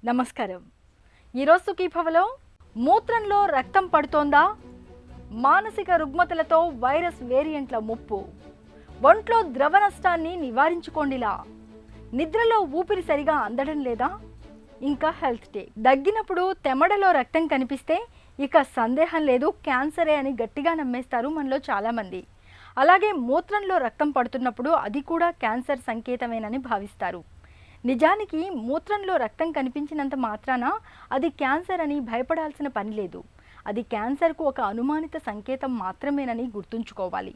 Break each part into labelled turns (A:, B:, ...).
A: నమస్కారం. ఈరోజు సుఖీభవలో మూత్రంలో రక్తం పడుతోందా, మానసిక రుగ్మతలతో వైరస్ వేరియంట్ల ముప్పు, ఒంట్లో ద్రవ నష్టాన్ని నివారించుకోండిలా, నిద్రలో ఊపిరి సరిగా అందడం లేదా, ఇంకా హెల్త్ టిప్. దగ్గినప్పుడు తెమడలో రక్తం కనిపిస్తే ఇక సందేహం లేదు, క్యాన్సరే అని గట్టిగా నమ్మేస్తారు మనలో చాలామంది. అలాగే మూత్రంలో రక్తం పడుతున్నప్పుడు అది కూడా క్యాన్సర్ సంకేతమేనని భావిస్తారు. నిజానికి మూత్రంలో రక్తం కనిపించినంత మాత్రాన అది క్యాన్సర్ అని భయపడాల్సిన పని లేదు. అది క్యాన్సర్కు ఒక అనుమానిత సంకేతం మాత్రమేనని గుర్తుంచుకోవాలి.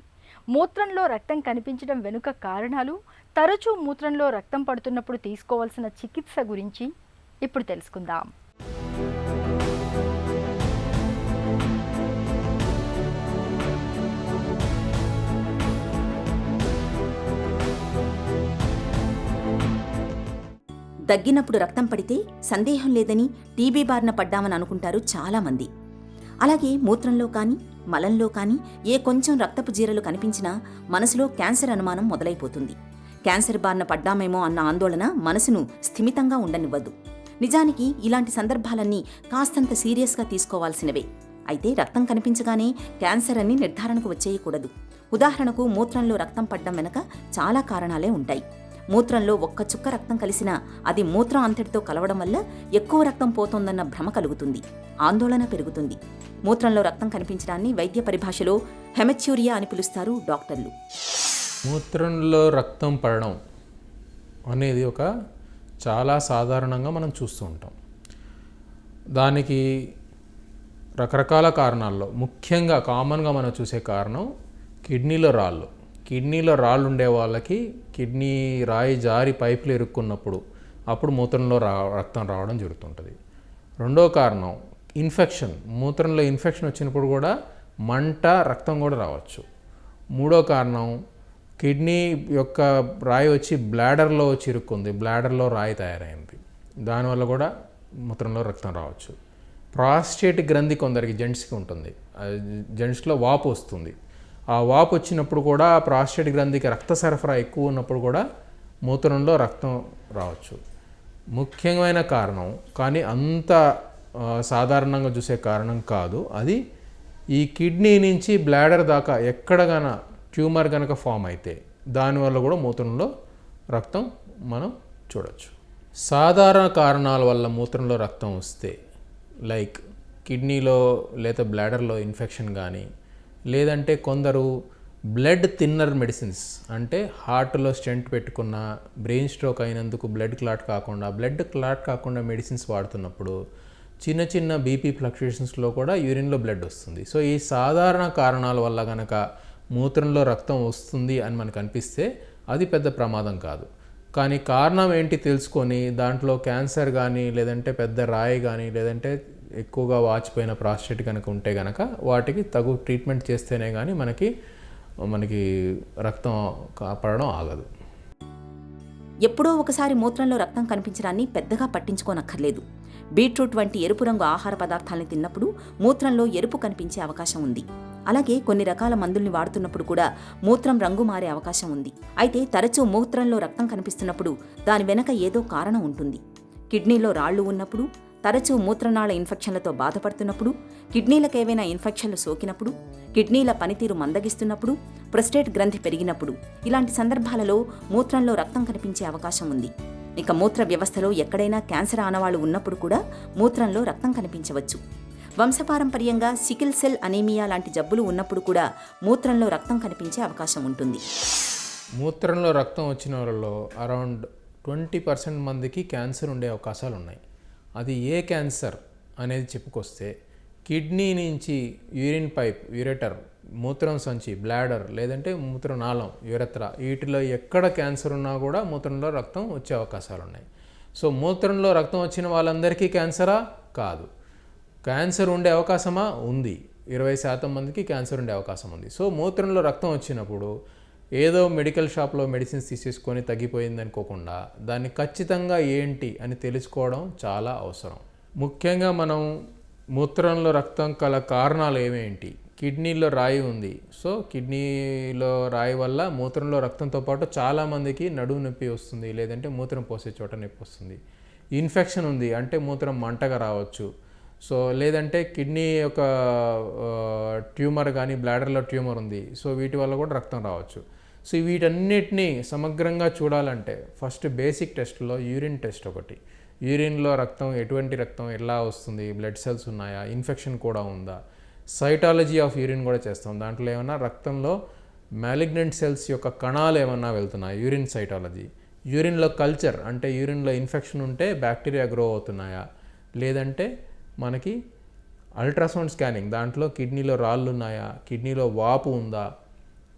A: మూత్రంలో రక్తం కనిపించడం వెనుక కారణాలు, తరచూ మూత్రంలో రక్తం పడుతున్నప్పుడు తీసుకోవాల్సిన చికిత్స గురించి ఇప్పుడు తెలుసుకుందాం.
B: దగ్గినప్పుడు రక్తం పడితే సందేహం లేదని టీబీ బారిన పడ్డామని అనుకుంటారు చాలామంది. అలాగే మూత్రంలో కానీ మలంలో కానీ ఏ కొంచెం రక్తపు జీరలు కనిపించినా మనసులో క్యాన్సర్ అనుమానం మొదలైపోతుంది. క్యాన్సర్ బారిన పడ్డామేమో అన్న ఆందోళన మనసును స్థిమితంగా ఉండనివ్వదు. నిజానికి ఇలాంటి సందర్భాలన్నీ కాస్తంత సీరియస్గా తీసుకోవాల్సినవే. అయితే రక్తం కనిపించగానే క్యాన్సర్ అని నిర్ధారణకు వచ్చేయకూడదు. ఉదాహరణకు మూత్రంలో రక్తం పడ్డం వెనక చాలా కారణాలే ఉంటాయి. మూత్రంలో ఒక్క చుక్క రక్తం కలిసినా అది మూత్రం అంతటితో కలవడం వల్ల ఎక్కువ రక్తం పోతోందన్న భ్రమ కలుగుతుంది, ఆందోళన పెరుగుతుంది. మూత్రంలో రక్తం కనిపించడాన్ని వైద్య పరిభాషలో హెమచ్యూరియా అని పిలుస్తారు డాక్టర్లు.
C: మూత్రంలో రక్తం పడడం అనేది ఒక చాలా సాధారణంగా మనం చూస్తూ ఉంటాం. దానికి రకరకాల కారణాల్లో ముఖ్యంగా కామన్గా మనం చూసే కారణం కిడ్నీలో రాళ్ళు ఉండే వాళ్ళకి కిడ్నీ రాయి జారి పైపులు ఇరుక్కున్నప్పుడు అప్పుడు మూత్రంలో రక్తం రావడం జరుగుతుంటుంది. రెండో కారణం ఇన్ఫెక్షన్, మూత్రంలో ఇన్ఫెక్షన్ వచ్చినప్పుడు కూడా మంట, రక్తం కూడా రావచ్చు. మూడో కారణం కిడ్నీ యొక్క రాయి వచ్చి బ్లాడర్లో వచ్చి ఇరుక్కుంది, బ్లాడర్లో రాయి తయారైంది, దానివల్ల కూడా మూత్రంలో రక్తం రావచ్చు. ప్రాస్టేట్ గ్రంథి కొందరికి జెంట్స్కి ఉంటుంది, జెంట్స్లో వాపు వస్తుంది. ఆ వాపు వచ్చినప్పుడు కూడా ప్రాస్టేట్ గ్రంథికి రక్త సరఫరా ఎక్కువ ఉన్నప్పుడు కూడా మూత్రంలో రక్తం రావచ్చు. ముఖ్యమైన కారణం, కానీ అంత సాధారణంగా చూసే కారణం కాదు, అది ఈ కిడ్నీ నుంచి బ్లాడర్ దాకా ఎక్కడగాన ట్యూమర్ కనుక ఫామ్ అయితే దానివల్ల కూడా మూత్రంలో రక్తం మనం చూడవచ్చు. సాధారణ కారణాల వల్ల మూత్రంలో రక్తం వస్తే లైక్ కిడ్నీలో లేదా బ్లాడర్లో ఇన్ఫెక్షన్ కానీ, లేదంటే కొందరు బ్లడ్ థిన్నర్ మెడిసిన్స్, అంటే హార్ట్లో స్టెంట్ పెట్టుకున్న, బ్రెయిన్ స్ట్రోక్ అయినందుకు బ్లడ్ క్లాట్ కాకుండా మెడిసిన్స్ వాడుతున్నప్పుడు చిన్న చిన్న బీపీ ఫ్లక్చుయేషన్స్లో కూడా యూరిన్లో బ్లడ్ వస్తుంది. సో ఈ సాధారణ కారణాల వల్ల కనుక మూత్రంలో రక్తం వస్తుంది అని మనకు అనిపిస్తే అది పెద్ద ప్రమాదం కాదు. కానీ కారణం ఏంటి తెలుసుకొని దాంట్లో క్యాన్సర్ కానీ, లేదంటే పెద్ద రాయి కానీ, లేదంటే ఎక్కువగా వాచిపోయిన ప్రాస్టేట్ కనుక ఉంటే కనుక వాటికి తగు ట్రీట్మెంట్ చేస్తేనే కానీ మనకి రక్తం కాపాడడం ఆగదు.
B: ఎప్పుడో ఒకసారి మూత్రంలో రక్తం కనిపించడాన్ని పెద్దగా పట్టించుకోనక్కర్లేదు. బీట్రూట్ వంటి ఎరుపు రంగు ఆహార పదార్థాలను తిన్నప్పుడు మూత్రంలో ఎరుపు కనిపించే అవకాశం ఉంది. అలాగే కొన్ని రకాల మందుల్ని వాడుతున్నప్పుడు కూడా మూత్రం రంగు మారే అవకాశం ఉంది. అయితే తరచూ మూత్రంలో రక్తం కనిపిస్తున్నప్పుడు దాని వెనక ఏదో కారణం ఉంటుంది. కిడ్నీలో రాళ్లు ఉన్నప్పుడు, తరచూ మూత్రనాళ ఇన్ఫెక్షన్లతో బాధపడుతున్నప్పుడు, కిడ్నీలకేవైనా ఇన్ఫెక్షన్లు సోకినప్పుడు, కిడ్నీల పనితీరు మందగిస్తున్నప్పుడు, ప్రొస్టేట్ గ్రంథి పెరిగినప్పుడు, ఇలాంటి సందర్భాలలో మూత్రంలో రక్తం కనిపించే అవకాశం ఉంది. ఇక మూత్ర వ్యవస్థలో ఎక్కడైనా క్యాన్సర్ ఆనవాళ్లు ఉన్నప్పుడు కూడా మూత్రంలో రక్తం కనిపించవచ్చు. వంశపారంపర్యంగా సికిల్ సెల్ అనీమియా లాంటి జబ్బులు ఉన్నప్పుడు కూడా మూత్రంలో రక్తం కనిపించే అవకాశం ఉంటుంది.
C: మూత్రంలో రక్తం వచ్చిన వాళ్ళలో అరౌండ్ 20% మందికి క్యాన్సర్ ఉండే అవకాశాలు ఉన్నాయి. అది ఏ క్యాన్సర్ అనేది చెప్పుకొస్తే కిడ్నీ నుంచి యూరిన్ పైప్, యూరెటర్, మూత్రం సంచి, బ్లాడర్, లేదంటే మూత్రనాళం, యూరెత్ర, వీటిలో ఎక్కడ క్యాన్సర్ ఉన్నా కూడా మూత్రంలో రక్తం వచ్చే అవకాశాలు ఉన్నాయి. సో మూత్రంలో రక్తం వచ్చిన వాళ్ళందరికీ క్యాన్సరా? కాదు. క్యాన్సర్ ఉండే అవకాశమా? ఉంది. 20% మందికి క్యాన్సర్ ఉండే అవకాశం ఉంది. సో మూత్రంలో రక్తం వచ్చినప్పుడు ఏదో మెడికల్ షాప్లో మెడిసిన్స్ తీసేసుకొని తగ్గిపోయింది అనుకోకుండా దాన్ని ఖచ్చితంగా ఏంటి అని తెలుసుకోవడం చాలా అవసరం. ముఖ్యంగా మనం మూత్రంలో రక్తం కల కారణాలు ఏమేంటి? కిడ్నీలో రాయి ఉంది. సో కిడ్నీలో రాయి వల్ల మూత్రంలో రక్తంతో పాటు చాలామందికి నడుము నొప్పి వస్తుంది, లేదంటే మూత్రం పోసే చోట నొప్పి వస్తుంది. ఇన్ఫెక్షన్ ఉంది అంటే మూత్రం మంటగా రావచ్చు. సో లేదంటే కిడ్నీ యొక్క ట్యూమర్ కానీ బ్లాడర్లో ట్యూమర్ ఉంది, సో వీటి వల్ల కూడా రక్తం రావచ్చు. సో వీటన్నిటినీ సమగ్రంగా చూడాలంటే ఫస్ట్ బేసిక్ టెస్ట్లో యూరిన్ టెస్ట్ ఒకటి. యూరిన్లో రక్తం ఎటువంటి రక్తం ఎలా వస్తుంది, బ్లడ్ సెల్స్ ఉన్నాయా, ఇన్ఫెక్షన్ కూడా ఉందా, సైటాలజీ ఆఫ్ యూరిన్ కూడా చేస్తాం. దాంట్లో ఏమన్నా రక్తంలో మ్యాలిగ్నెంట్ సెల్స్ యొక్క కణాలు ఏమన్నా వెళ్తున్నాయి, యూరిన్ సైటాలజీ. యూరిన్లో కల్చర్ అంటే యూరిన్లో ఇన్ఫెక్షన్ ఉంటే బ్యాక్టీరియా గ్రో అవుతున్నాయా, లేదంటే మనకి అల్ట్రాసౌండ్ స్కానింగ్, దాంట్లో కిడ్నీలో రాళ్ళు ఉన్నాయా, కిడ్నీలో వాపు ఉందా,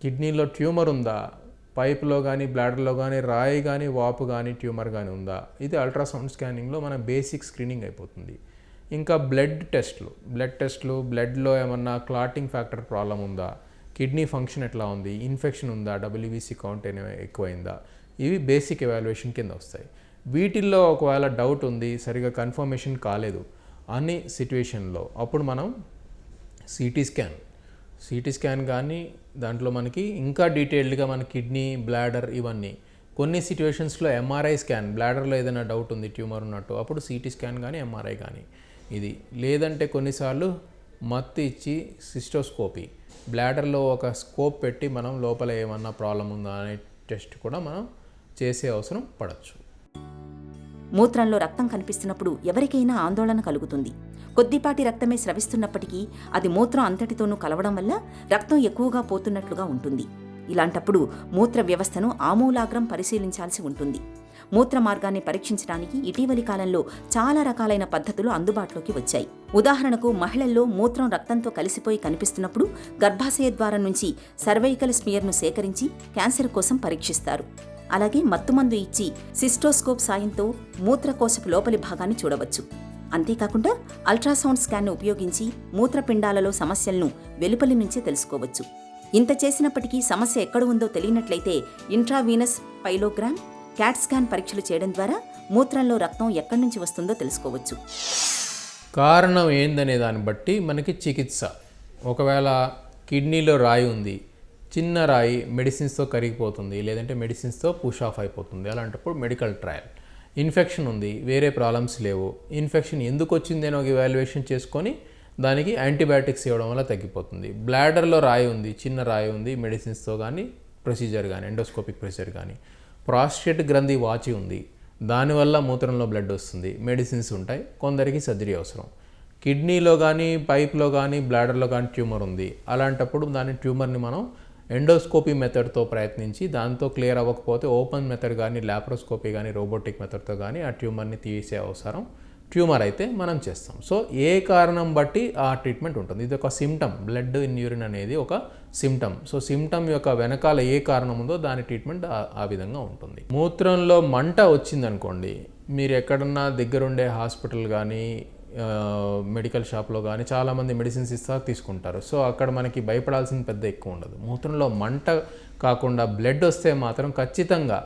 C: కిడ్నీలో ట్యూమర్ ఉందా, పైప్లో కానీ బ్లాడర్లో కానీ రాయి కానీ వాపు కానీ ట్యూమర్ కానీ ఉందా, ఇది అల్ట్రాసౌండ్ స్కానింగ్లో మన బేసిక్ స్క్రీనింగ్ అయిపోతుంది. ఇంకా బ్లడ్ టెస్ట్లు, బ్లడ్లో ఏమన్నా క్లాటింగ్ ఫ్యాక్టర్ ప్రాబ్లం ఉందా, కిడ్నీ ఫంక్షన్ ఎట్లా ఉంది, ఇన్ఫెక్షన్ ఉందా, డబ్ల్యూబీసీ కౌంట్ ఎక్కువైందా, ఇవి బేసిక్ ఎవాల్యుయేషన్ కింద వస్తాయి. వీటిల్లో ఒకవేళ డౌట్ ఉంది, సరిగా కన్ఫర్మేషన్ కాలేదు అనే సిట్యుయేషన్లో అప్పుడు మనం సిటీ స్కాన్ కానీ దాంట్లో మనకి ఇంకా డీటెయిల్డ్గా మన కిడ్నీ, బ్లాడర్ ఇవన్నీ. కొన్ని సిట్యుయేషన్స్లో ఎంఆర్ఐ స్కాన్, బ్లాడర్లో ఏదైనా డౌట్ ఉంది ట్యూమర్ ఉన్నట్టు, అప్పుడు సిటీ స్కాన్ కానీ ఎంఆర్ఐ కానీ ఇది. లేదంటే కొన్నిసార్లు మత్తు ఇచ్చి సిస్టోస్కోపీ, బ్లాడర్లో ఒక స్కోప్ పెట్టి మనం లోపల ఏమన్నా ప్రాబ్లం ఉందా అనే టెస్ట్ కూడా మనం చేసే అవసరం పడవచ్చు.
B: మూత్రంలో రక్తం కనిపిస్తున్నప్పుడు ఎవరికైనా ఆందోళన కలుగుతుంది. కొద్దిపాటి రక్తమే స్రవిస్తున్నప్పటికీ అది మూత్రం అంతటితోనూ కలవడం వల్ల రక్తం ఎక్కువగా పోతున్నట్లుగా ఉంటుంది. ఇలాంటప్పుడు మూత్ర వ్యవస్థను ఆమూలాగ్రం పరిశీలించాల్సి ఉంటుంది. మూత్ర మార్గాన్ని పరీక్షించడానికి ఇటీవలి కాలంలో చాలా రకాలైన పద్ధతులు అందుబాటులోకి వచ్చాయి. ఉదాహరణకు మహిళల్లో మూత్రం రక్తంతో కలిసిపోయి కనిపిస్తున్నప్పుడు గర్భాశయ ద్వారం నుంచి సర్వైకల్ స్మియర్ను సేకరించి క్యాన్సర్ కోసం పరీక్షిస్తారు. అలాగే మత్తుమందు ఇచ్చి సిస్టోస్కోప్ సాయంతో మూత్రకోశపు లోపలి భాగాన్ని చూడవచ్చు. అంతేకాకుండా అల్ట్రాసౌండ్ స్కాన్ను ఉపయోగించి మూత్రపిండాలలో సమస్యలను వెలుపలి నుంచే తెలుసుకోవచ్చు. ఇంత చేసినప్పటికీ సమస్య ఎక్కడ ఉందో తెలియనట్లయితే ఇంట్రావీనస్ పైలోగ్రామ్, క్యాట్ స్కాన్ పరీక్షలు చేయడం ద్వారా మూత్రంలో రక్తం ఎక్కడి నుంచి వస్తుందో తెలుసుకోవచ్చు.
C: కారణం ఏందనే దాన్ని బట్టి మనకి చికిత్స. ఒకవేళ కిడ్నీలో రాయి ఉంది, చిన్న రాయి మెడిసిన్స్తో కరిగిపోతుంది, లేదంటే మెడిసిన్స్తో పుష్ ఆఫ్ అయిపోతుంది, అలాంటప్పుడు మెడికల్ ట్రయల్. ఇన్ఫెక్షన్ ఉంది, వేరే ప్రాబ్లమ్స్ లేవు, ఇన్ఫెక్షన్ ఎందుకు వచ్చింది అని ఒక ఇవాల్యుయేషన్ చేసుకొని దానికి యాంటీబయాటిక్స్ ఇవ్వడం వల్ల తగ్గిపోతుంది. బ్లాడర్లో రాయి ఉంది, చిన్న రాయి ఉంది, మెడిసిన్స్తో కానీ ప్రొసీజర్ కానీ ఎండోస్కోపిక్ ప్రొసీజర్ కానీ. ప్రాస్టేట్ గ్రంథి వాచి ఉంది, దానివల్ల మూత్రంలో బ్లడ్ వస్తుంది, మెడిసిన్స్ ఉంటాయి, కొందరికి సర్జరీ అవసరం. కిడ్నీలో కానీ పైప్లో కానీ బ్లాడర్లో కానీ ట్యూమర్ ఉంది, అలాంటప్పుడు దాని ట్యూమర్ని మనం ఎండోస్కోపీ మెథడ్తో ప్రయత్నించి దాంతో క్లియర్ అవ్వకపోతే ఓపెన్ మెథడ్ కానీ లాప్రోస్కోపీ కానీ రోబోటిక్ మెథడ్తో కానీ ఆ ట్యూమర్ని తీసే అవసరం ట్యూమర్ అయితే మనం చేస్తాం. సో ఏ కారణం బట్టి ఆ ట్రీట్మెంట్ ఉంటుంది. ఇది ఒక సిమ్టమ్, బ్లడ్ ఇన్ యూరిన్ అనేది ఒక సిమ్టమ్. సో సిమ్టమ్ యొక్క వెనకాల ఏ కారణం ఉందో దాని ట్రీట్మెంట్ ఆ విధంగా ఉంటుంది. మూత్రంలో మంట వచ్చిందనుకోండి, మీరు ఎక్కడన్నా దగ్గరుండే హాస్పిటల్ కానీ మెడికల్ షాప్లో కానీ చాలామంది మెడిసిన్స్ ఇస్తా తీసుకుంటారు. సో అక్కడ మనకి భయపడాల్సిన పెద్ద ఎక్కువ ఉండదు. మూత్రంలో మంట కాకుండా బ్లడ్ వస్తే మాత్రం ఖచ్చితంగా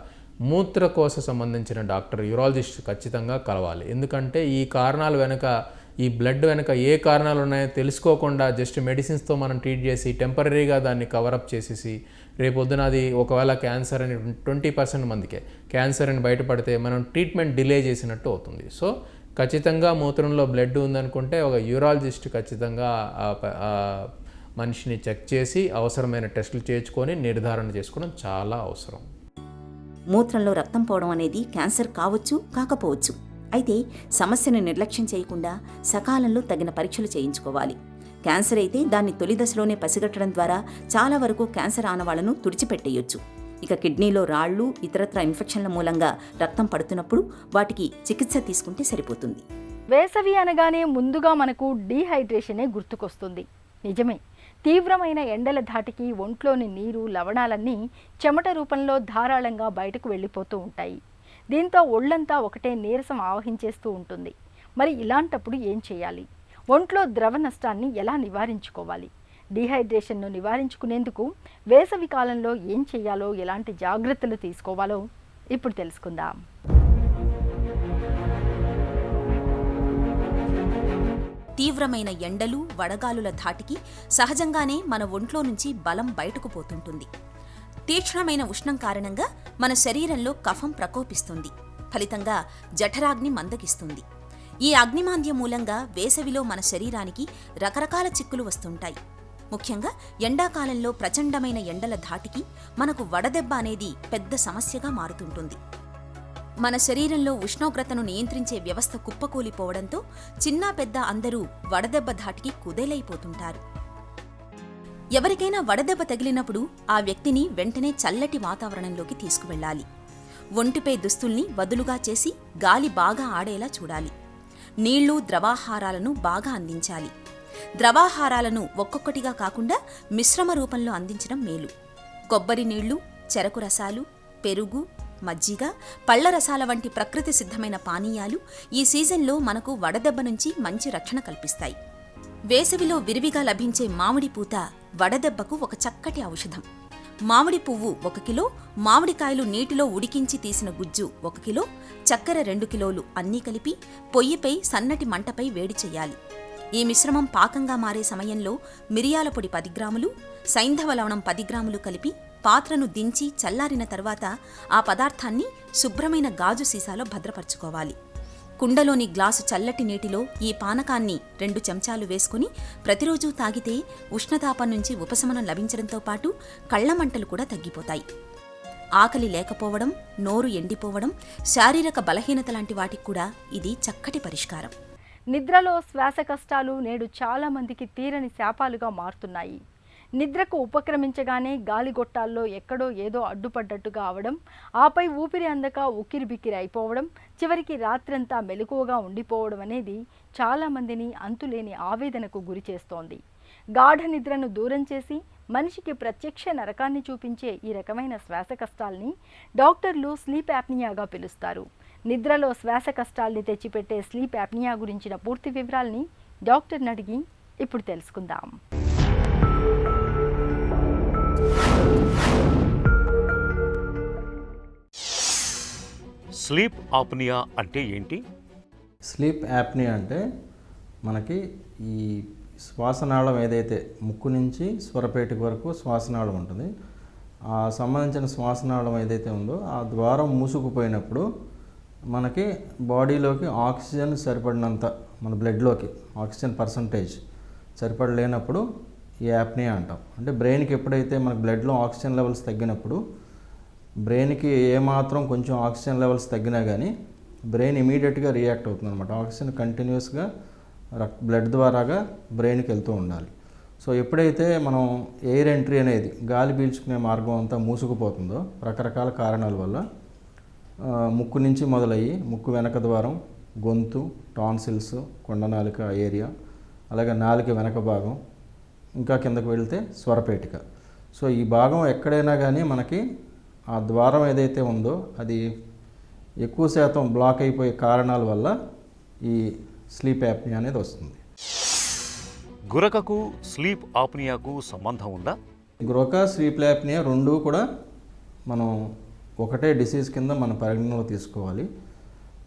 C: మూత్రకోశ సంబంధించిన డాక్టర్, యూరాలజిస్ట్ ఖచ్చితంగా కలవాలి. ఎందుకంటే ఈ కారణాల వెనుక, ఈ బ్లడ్ వెనుక ఏ కారణాలు ఉన్నాయో తెలుసుకోకుండా జస్ట్ మెడిసిన్స్తో మనం ట్రీట్ చేసి టెంపరీగా దాన్ని కవరప్ చేసేసి రేపొద్దున అది ఒకవేళ క్యాన్సర్ అని 20% మందికే క్యాన్సర్ అని బయటపడితే మనం ట్రీట్మెంట్ డిలే చేసినట్టు అవుతుంది. సో ఖచ్చితంగా మూత్రంలో బ్లడ్ ఉందనుకుంటే ఒక యూరాలజిస్ట్ ఖచ్చితంగా ఆ మనిషిని చెక్ చేసి అవసరమైన టెస్టులు చేయించుకొని నిర్ధారణ చేసుకోవడం చాలా అవసరం.
B: మూత్రంలో రక్తం పోవడం అనేది క్యాన్సర్ కావచ్చు, కాకపోవచ్చు. అయితే సమస్యను నిర్లక్ష్యం చేయకుండా సకాలంలో తగిన పరీక్షలు చేయించుకోవాలి. క్యాన్సర్ అయితే దాన్ని తొలి దశలోనే పసిగట్టడం ద్వారా చాలా వరకు క్యాన్సర్ ఆనవాళ్లను తుడిచిపెట్టేయొచ్చు. ఇక కిడ్నీలో రాళ్ళు, ఇతరత్ర ఇన్ఫెక్షన్ల మూలంగా రక్తం పడుతున్నప్పుడు వాటికి చికిత్స తీసుకుంటే సరిపోతుంది.
A: వేసవి అనగానే ముందుగా మనకు డీహైడ్రేషనే గుర్తుకొస్తుంది. నిజమే, తీవ్రమైన ఎండల ధాటికి ఒంట్లోని నీరు, లవణాలన్నీ చెమట రూపంలో ధారాళంగా బయటకు వెళ్ళిపోతూ ఉంటాయి. దీంతో ఒళ్ళంతా ఒకటే నీరసం ఆవహించేస్తూ ఉంటుంది. మరి ఇలాంటప్పుడు ఏం చేయాలి? ఒంట్లో ద్రవ నష్టాన్ని ఎలా నివారించుకోవాలి? డీహైడ్రేషన్ను నివారించుకునేందుకు వేసవి కాలంలో ఏం చేయాలో, ఎలాంటి జాగ్రత్తలు తీసుకోవాలో ఇప్పుడు తెలుసుకుందాం.
B: తీవ్రమైన ఎండలు, వడగాలుల ధాటికి సహజంగానే మన ఒంట్లో నుంచి బలం బయటకు పోతుంటుంది. తీక్ష్ణమైన ఉష్ణం కారణంగా మన శరీరంలో కఫం ప్రకోపిస్తుంది. ఫలితంగా జఠరాగ్ని మందగిస్తుంది. ఈ అగ్నిమాంద్యం మూలంగా వేసవిలో మన శరీరానికి రకరకాల చిక్కులు వస్తుంటాయి. ముఖ్యంగా ఎండాకాలంలో ప్రచండమైన ఎండల ధాటికి మనకు వడదెబ్బ అనేది పెద్ద సమస్యగా మారుతుంటుంది. మన శరీరంలో ఉష్ణోగ్రతను నియంత్రించే వ్యవస్థ కుప్పకూలిపోవడంతో చిన్నా పెద్ద అందరూ వడదెబ్బ ధాటికి కుదేలైపోతుంటారు. ఎవరికైనా వడదెబ్బ తగిలినప్పుడు ఆ వ్యక్తిని వెంటనే చల్లటి వాతావరణంలోకి తీసుకువెళ్ళాలి. ఒంటిపై దుస్తుల్ని వదులుగా చేసి గాలి బాగా ఆడేలా చూడాలి. నీళ్లు, ద్రవాహారాలను బాగా అందించాలి. ద్రవాహారాలను ఒక్కొక్కటిగా కాకుండా మిశ్రమ రూపంలో అందించడం మేలు. కొబ్బరి నీళ్లు, చెరకు రసాలు, పెరుగు, మజ్జిగ, పళ్ల రసాల వంటి ప్రకృతి సిద్ధమైన పానీయాలు ఈ సీజన్లో మనకు వడదెబ్బ నుంచి మంచి రక్షణ కల్పిస్తాయి. వేసవిలో విరివిగా లభించే మామిడి పూత వడదెబ్బకు ఒక చక్కటి ఔషధం. మామిడి పువ్వు 1 కిలో, మామిడికాయలు నీటిలో ఉడికించి తీసిన గుజ్జు 1 కిలో, చక్కెర 2 కిలోలు అన్నీ కలిపి పొయ్యిపై సన్నటి మంటపై వేడి చెయ్యాలి. ఈ మిశ్రమం పాకంగా మారే సమయంలో మిరియాల పొడి 10 గ్రాములు, సైంధవ లవణం 10 గ్రాములు కలిపి పాత్రను దించి చల్లారిన తర్వాత ఆ పదార్థాన్ని శుభ్రమైన గాజు సీసాలో భద్రపరచుకోవాలి. కుండలోని గ్లాసు చల్లటి నీటిలో ఈ పానకాన్ని 2 చెంచాలు వేసుకుని ప్రతిరోజూ తాగితే ఉష్ణతాపం నుంచి ఉపశమనం లభించడంతో పాటు కళ్లమంటలు కూడా తగ్గిపోతాయి. ఆకలి లేకపోవడం, నోరు ఎండిపోవడం, శారీరక బలహీనత లాంటి వాటికి కూడా ఇది చక్కటి పరిష్కారం.
A: నిద్రలో శ్వాస కష్టాలు నేడు చాలా మందికి తీరని శాపాలుగా మారుతున్నాయి. నిద్రకు ఉపక్రమించగానే గాలిగొట్టాల్లో ఎక్కడో ఏదో అడ్డుపడ్డట్టుగా అవడం, ఆపై ఊపిరి అందక ఉక్కిరిబిక్కిరి అయిపోవడం, చివరికి రాత్రంతా మెలకువగా ఉండిపోవడం అనేది చాలామందిని అంతులేని ఆవేదనకు గురి చేస్తోంది. గాఢ నిద్రను దూరం చేసి మనిషికి ప్రత్యక్ష నరకాన్ని చూపించే ఈ రకమైన శ్వాస కష్టాల్ని డాక్టర్లు స్లీప్ యాప్నియాగా పిలుస్తారు. నిద్రలో శ్వాస కష్టాల్ని తెచ్చిపెట్టే స్లీప్ యాప్నియా గురించిన పూర్తి వివరాల్ని డాక్టర్ని అడిగి ఇప్పుడు తెలుసుకుందాం.
D: స్లీప్ ఆప్నియా అంటే ఏంటి?
E: స్లీప్ యాప్నియా అంటే మనకి ఈ శ్వాసనాళం ఏదైతే ముక్కు నుంచి స్వరపేటిక వరకు శ్వాసనాళం ఉంటుంది, ఆ సంబంధించిన శ్వాసనాళం ఏదైతే ఉందో ఆ ద్వారం మూసుకుపోయినప్పుడు మనకి బాడీలోకి ఆక్సిజన్ సరిపడినంత, మన బ్లడ్లోకి ఆక్సిజన్ పర్సంటేజ్ సరిపడలేనప్పుడు ఈ యాప్నియా అంటాం. అంటే బ్రెయిన్కి ఎప్పుడైతే మనకి బ్లడ్లో ఆక్సిజన్ లెవెల్స్ తగ్గినప్పుడు, బ్రెయిన్కి ఏమాత్రం కొంచెం ఆక్సిజన్ లెవెల్స్ తగ్గినా కానీ బ్రెయిన్ ఇమీడియట్గా రియాక్ట్ అవుతుంది అనమాట. ఆక్సిజన్ కంటిన్యూస్గా బ్లడ్ ద్వారాగా బ్రెయిన్కి వెళ్తూ ఉండాలి. సో ఎప్పుడైతే మనం ఎయిర్ ఎంట్రీ అనేది గాలి పీల్చుకునే మార్గం అంతా మూసుకుపోతుందో రకరకాల కారణాల వల్ల, ముక్కు నుంచి మొదలయ్యి ముక్కు వెనక ద్వారం, గొంతు, టాన్సిల్స్, కొండనాలిక ఏరియా, అలాగే నాలిక వెనక భాగం, ఇంకా కిందకు వెళ్తే స్వరపేటిక. సో ఈ భాగం ఎక్కడైనా కానీ మనకి ఆ ద్వారం ఏదైతే ఉందో అది ఎక్కువ శాతం బ్లాక్ అయిపోయే కారణాల వల్ల ఈ స్లీప్ యాప్నియా అనేది వస్తుంది.
D: గురకకు స్లీప్ ఆప్నియాకు సంబంధం ఉందా?
E: గురక, స్లీప్ యాప్నియా రెండూ కూడా మనం ఒకటే డిసీజ్ కింద మన పరిగణనలో తీసుకోవాలి.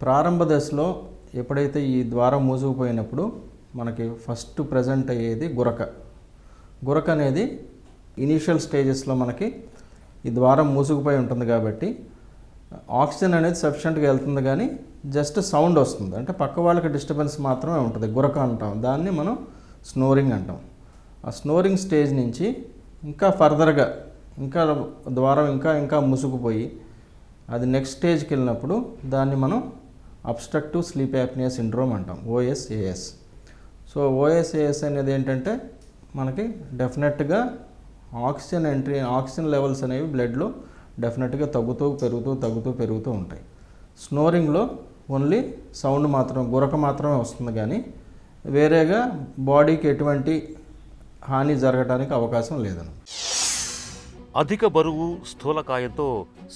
E: ప్రారంభ దశలో ఎప్పుడైతే ఈ ద్వారం మూసుకుపోయినప్పుడు మనకి ఫస్ట్ ప్రజెంట్ అయ్యేది గురక. గురక అనేది ఇనీషియల్ స్టేజెస్లో మనకి ఈ ద్వారం మూసుకుపోయి ఉంటుంది కాబట్టి ఆక్సిజన్ అనేది సఫిషియెంట్గా వెళ్తుంది, కానీ జస్ట్ సౌండ్ వస్తుంది. అంటే పక్క వాళ్ళకి డిస్టర్బెన్స్ మాత్రమే ఉంటుంది, గురక అంటాం. దాన్ని మనం స్నోరింగ్ అంటాం. ఆ స్నోరింగ్ స్టేజ్ నుంచి ఇంకా ఫర్దర్గా ఇంకా ద్వారం ఇంకా మూసుకుపోయి అది నెక్స్ట్ స్టేజ్కి వెళ్ళినప్పుడు దాన్ని మనం అబ్స్ట్రక్టివ్ స్లీప్ యాప్నియా సిండ్రోమ్ అంటాం, OSAS. సో OSAS అనేది ఏంటంటే మనకి డెఫినెట్గా ఆక్సిజన్ ఎంట్రీ, ఆక్సిజన్ లెవెల్స్ అనేవి బ్లడ్లో డెఫినెట్గా తగ్గుతూ పెరుగుతూ ఉంటాయి. స్నోరింగ్లో ఓన్లీ సౌండ్ మాత్రం, గురక మాత్రమే వస్తుంది, కానీ వేరేగా బాడీకి ఎటువంటి హాని జరగడానికి అవకాశం లేదను.
D: అధిక బరువు, స్థూలకాయంతో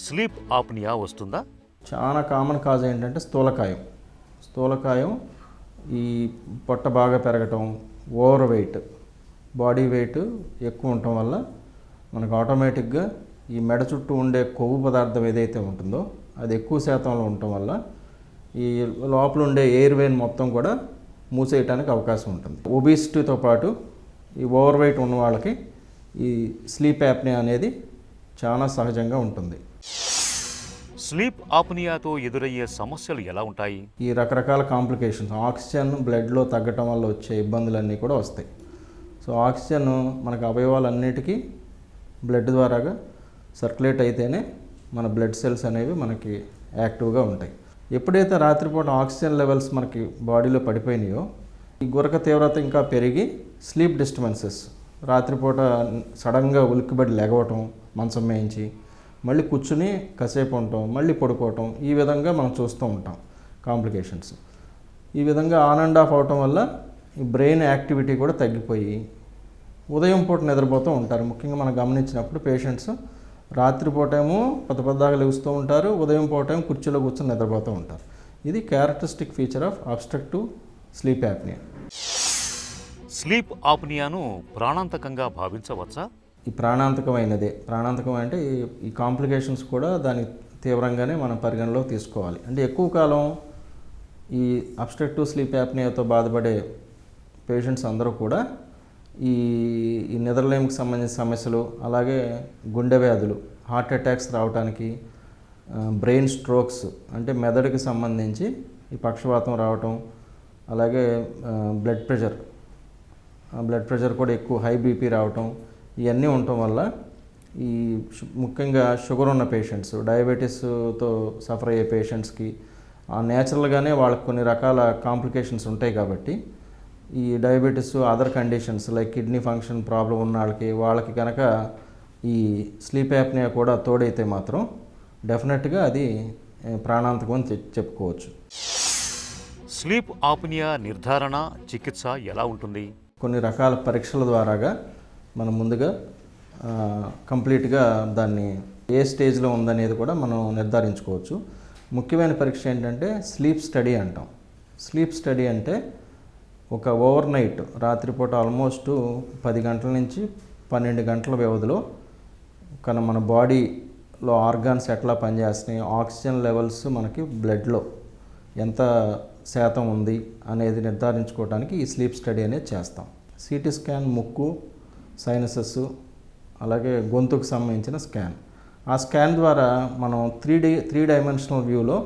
D: స్లీప్ ఆప్నియా వస్తుందా?
E: చాలా కామన్ కాజ్ ఏంటంటే స్థూలకాయం, ఈ పొట్ట బాగా పెరగటం, ఓవర్ వెయిట్, బాడీ వెయిట్ ఎక్కువ ఉండటం వల్ల మనకు ఆటోమేటిక్గా ఈ మెడ చుట్టూ ఉండే కొవ్వు పదార్థం ఏదైతే ఉంటుందో అది ఎక్కువ శాతంలో ఉండటం వల్ల ఈ లోపల ఉండే ఎయిర్ వేన్ మొత్తం కూడా మూసేయటానికి అవకాశం ఉంటుంది. ఒబిసిటీతో పాటు ఈ ఓవర్ వెయిట్ ఉన్న వాళ్ళకి ఈ స్లీప్ యాప్నియా అనేది చాలా సహజంగా ఉంటుంది.
D: స్లీప్ ఆప్నియాతో ఎదురయ్యే సమస్యలు ఎలా ఉంటాయి?
E: ఈ రకరకాల కాంప్లికేషన్స్, ఆక్సిజన్ బ్లడ్లో తగ్గటం వల్ల వచ్చే ఇబ్బందులన్నీ కూడా వస్తాయి. సో ఆక్సిజన్ మనకు అవయవాలన్నిటికీ బ్లడ్ ద్వారాగా సర్క్యులేట్ అయితేనే మన బ్లడ్ సెల్స్ అనేవి మనకి యాక్టివ్గా ఉంటాయి. ఎప్పుడైతే రాత్రిపూట ఆక్సిజన్ లెవెల్స్ మనకి బాడీలో పడిపోయినాయో ఈ గురక తీవ్రత ఇంకా పెరిగి స్లీప్ డిస్టర్బెన్సెస్, రాత్రిపూట సడన్గా ఉలిక్కిబడి లెగవటం, మంచం మేయించి మళ్ళీ కూర్చుని కాసేపు ఉండటం, మళ్ళీ పడుకోవటం, ఈ విధంగా మనం చూస్తూ ఉంటాం కాంప్లికేషన్స్. ఈ విధంగా ఆన్ అండ్ ఆఫ్ అవటం వల్ల ఈ బ్రెయిన్ యాక్టివిటీ కూడా తగ్గిపోయి ఉదయం పూట నిద్రపోతూ ఉంటారు. ముఖ్యంగా మనం గమనించినప్పుడు పేషెంట్స్ రాత్రిపూట ఏమో పెద్దగా లెగుస్తూ ఉంటారు, ఉదయం పూట ఏమో కుర్చీలో కూర్చొని నిద్రపోతూ ఉంటారు. ఇది characteristic feature of obstructive sleep apnea.
D: Sleep ఆప్నియాను ప్రాణాంతకంగా భావించవచ్చా?
E: ఈ ప్రాణాంతకమైనదే. ప్రాణాంతకం అంటే ఈ కాంప్లికేషన్స్ కూడా దాని తీవ్రంగానే మనం పరిగణలోకి తీసుకోవాలి. అంటే ఎక్కువ కాలం ఈ అబ్స్ట్రక్టివ్ స్లీప్ యాప్నియాతో బాధపడే పేషెంట్స్ అందరూ కూడా ఈ నిద్రలేమికి సంబంధించిన సమస్యలు, అలాగే గుండె వ్యాధులు, హార్ట్ అటాక్స్ రావడానికి, బ్రెయిన్ స్ట్రోక్స్ అంటే మెదడుకి సంబంధించి ఈ పక్షవాతం రావటం, అలాగే బ్లడ్ ప్రెషర్ కూడా ఎక్కువ, హై బీపీ రావటం, ఇవన్నీ ఉండటం వల్ల ఈ ముఖ్యంగా షుగర్ ఉన్న పేషెంట్స్, డయాబెటీస్తో సఫర్ అయ్యే పేషెంట్స్కి నేచురల్గానే వాళ్ళకి కొన్ని రకాల కాంప్లికేషన్స్ ఉంటాయి. కాబట్టి ఈ diabetes, other conditions like kidney function problem ఉన్న వాళ్ళకి కనుక ఈ స్లీప్ యాప్నియా కూడా తోడైతే మాత్రం డెఫినెట్గా అది ప్రాణాంతకం అని చెప్పుకోవచ్చు.
D: స్లీప్ ఆప్నియా నిర్ధారణ, చికిత్స ఎలా ఉంటుంది?
E: కొన్ని రకాల పరీక్షల ద్వారాగా మనం ముందుగా కంప్లీట్గా దాన్ని ఏ స్టేజ్లో ఉందనేది కూడా మనం నిర్ధారించుకోవచ్చు. ముఖ్యమైన పరీక్ష ఏంటంటే స్లీప్ స్టడీ అంటాం. స్లీప్ స్టడీ అంటే ఒక ఓవర్ నైట్, రాత్రిపూట ఆల్మోస్ట్ 10 గంటల నుంచి 12 గంటల వ్యవధిలో మన బాడీలో ఆర్గాన్స్ ఎట్లా పనిచేస్తున్నాయి, ఆక్సిజన్ లెవెల్స్ మనకి బ్లడ్లో ఎంత శాతం ఉంది అనేది నిర్ధారించుకోవడానికి ఈ స్లీప్ స్టడీ అనేది చేస్తాం. సిటీ స్కాన్, ముక్కు, సైనసెస్, అలాగే గొంతుకు సంబంధించిన స్కాన్. ఆ స్కాన్ ద్వారా మనం 3 డైమెన్షనల్ వ్యూలో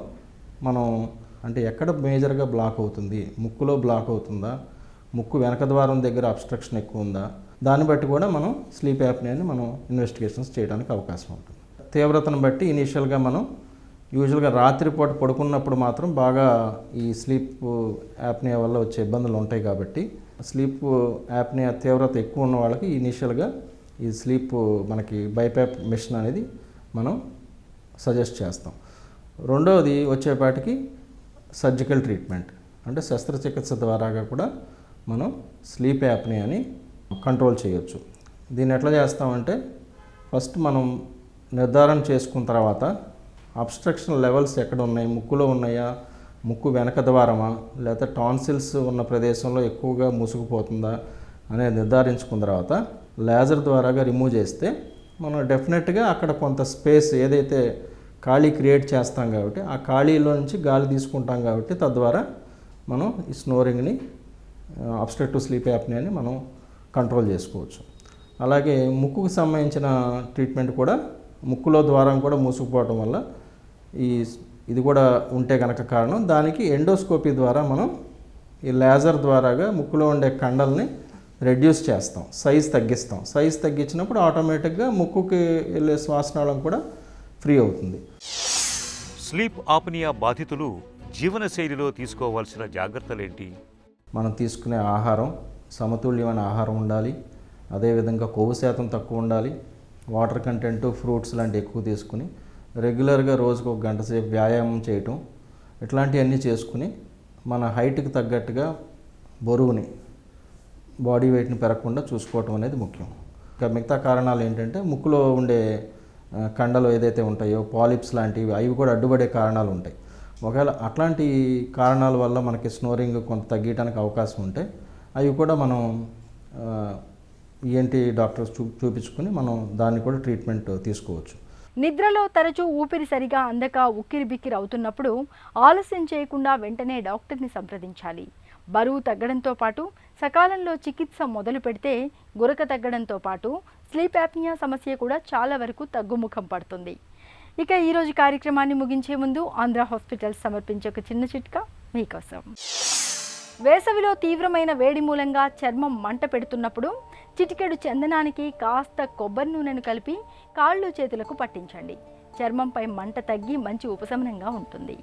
E: మనం అంటే ఎక్కడ మేజర్గా బ్లాక్ అవుతుంది, ముక్కులో బ్లాక్ అవుతుందా, ముక్కు వెనక ద్వారం దగ్గర అబ్స్ట్రక్షన్ ఎక్కువ ఉందా, దాన్ని బట్టి కూడా మనం స్లీప్ యాప్నియాని మనం ఇన్వెస్టిగేషన్స్ చేయడానికి అవకాశం ఉంటుంది. తీవ్రతను బట్టి ఇనీషియల్గా మనం యూజువల్గా రాత్రిపూట పడుకున్నప్పుడు మాత్రం బాగా ఈ స్లీప్ యాప్నియా వల్ల వచ్చే ఇబ్బందులు ఉంటాయి. కాబట్టి స్లీప్ యాప్నియా తీవ్రత ఎక్కువ ఉన్న వాళ్ళకి ఇనీషియల్గా ఈ స్లీప్ మనకి బైపాప్ మిషన్ అనేది మనం సజెస్ట్ చేస్తాం. రెండవది వచ్చేపాటికి సర్జికల్ ట్రీట్మెంట్, అంటే శస్త్రచికిత్స ద్వారాగా కూడా మనం స్లీప్ యాప్నియాని కంట్రోల్ చేయొచ్చు. దీన్ని ఎట్లా చేస్తామంటే ఫస్ట్ మనం నిర్ధారణ చేసుకున్న తర్వాత అబ్స్ట్రక్షన్ లెవెల్స్ ఎక్కడ ఉన్నాయి, ముక్కులో ఉన్నాయా, ముక్కు వెనక ద్వారమా, లేదా టాన్సిల్స్ ఉన్న ప్రదేశంలో ఎక్కువగా మూసుకుపోతుందా అనేది నిర్ధారించుకున్న తర్వాత లేజర్ ద్వారాగా రిమూవ్ చేస్తే మనం డెఫినెట్గా అక్కడ కొంత స్పేస్ ఏదైతే ఖాళీ క్రియేట్ చేస్తాం కాబట్టి ఆ ఖాళీలో నుంచి గాలి తీసుకుంటాం కాబట్టి తద్వారా మనం ఈ స్నోరింగ్ని, అబ్స్ట్రక్టివ్ స్లీప్ యాప్నియాని మనం కంట్రోల్ చేసుకోవచ్చు. అలాగే ముక్కుకు సంబంధించిన ట్రీట్మెంట్ కూడా, ముక్కులో ద్వారం కూడా మూసుకుపోవడం వల్ల ఇది కూడా ఉంటే కనుక కారణం, దానికి ఎండోస్కోపీ ద్వారా మనం ఈ లేజర్ ద్వారాగా ముక్కులో ఉండే కండల్ని రెడ్యూస్ చేస్తాం, సైజ్ తగ్గిస్తాం. సైజ్ తగ్గించినప్పుడు ఆటోమేటిక్గా ముక్కుకి వెళ్ళే శ్వాసనాళం కూడా ఫ్రీ అవుతుంది.
D: స్లీప్ ఆప్నియా బాధితులు జీవనశైలిలో తీసుకోవాల్సిన జాగ్రత్తలేంటి?
E: మనం తీసుకునే ఆహారం సమతుల్యమైన ఆహారం ఉండాలి, అదేవిధంగా కొవ్వు శాతం తక్కువ ఉండాలి, వాటర్ కంటెంట్, ఫ్రూట్స్ లాంటివి ఎక్కువ తీసుకుని రెగ్యులర్గా రోజుకు 1 గంట సేపు వ్యాయామం చేయటం, ఇట్లాంటివన్నీ చేసుకుని మన హైట్కి తగ్గట్టుగా బరువుని, బాడీ వెయిట్ని పెరగకుండా చూసుకోవటం అనేది ముఖ్యం. ఇంకా మిగతా కారణాలు ఏంటంటే ముక్కులో ఉండే కండలు ఏదైతే ఉంటాయో పాలిప్స్ లాంటివి, అవి కూడా అడ్డుపడే కారణాలు ఉంటాయి. ఒకవేళ అట్లాంటి కారణాల వల్ల మనకి స్నోరింగ్ కొంత తగ్గడానికి అవకాశం ఉంటే అవి కూడా మనం ఈఎన్టీ డాక్టర్స్ చూపించుకొని మనం దాన్ని కూడా ట్రీట్మెంట్ తీసుకోవచ్చు.
A: నిద్రలో తరచూ ఊపిరి సరిగా అందక ఉక్కిరిబిక్కిరి అవుతున్నప్పుడు ఆలస్యం చేయకుండా వెంటనే డాక్టర్ని సంప్రదించాలి. బరువు తగ్గడంతో పాటు సకాలంలో చికిత్స మొదలు పెడితే గురక తగ్గడంతో పాటు స్లీప్ యాప్నియా సమస్య కూడా చాలా వరకు తగ్గుముఖం పడుతుంది. ఇక ఈరోజు కార్యక్రమాన్ని ముగించే ముందు ఆంధ్ర హాస్పిటల్స్ సమర్పించే ఒక చిన్న చిట్కా మీకోసం. వేసవిలో తీవ్రమైన వేడి మూలంగా చర్మం మంట పెడుతున్నప్పుడు చిటికెడు చందనానికి కాస్త కొబ్బరి నూనెను కలిపి కాళ్ళు చేతులకు పట్టించండి. చర్మంపై మంట తగ్గి మంచి ఉపశమనంగా ఉంటుంది.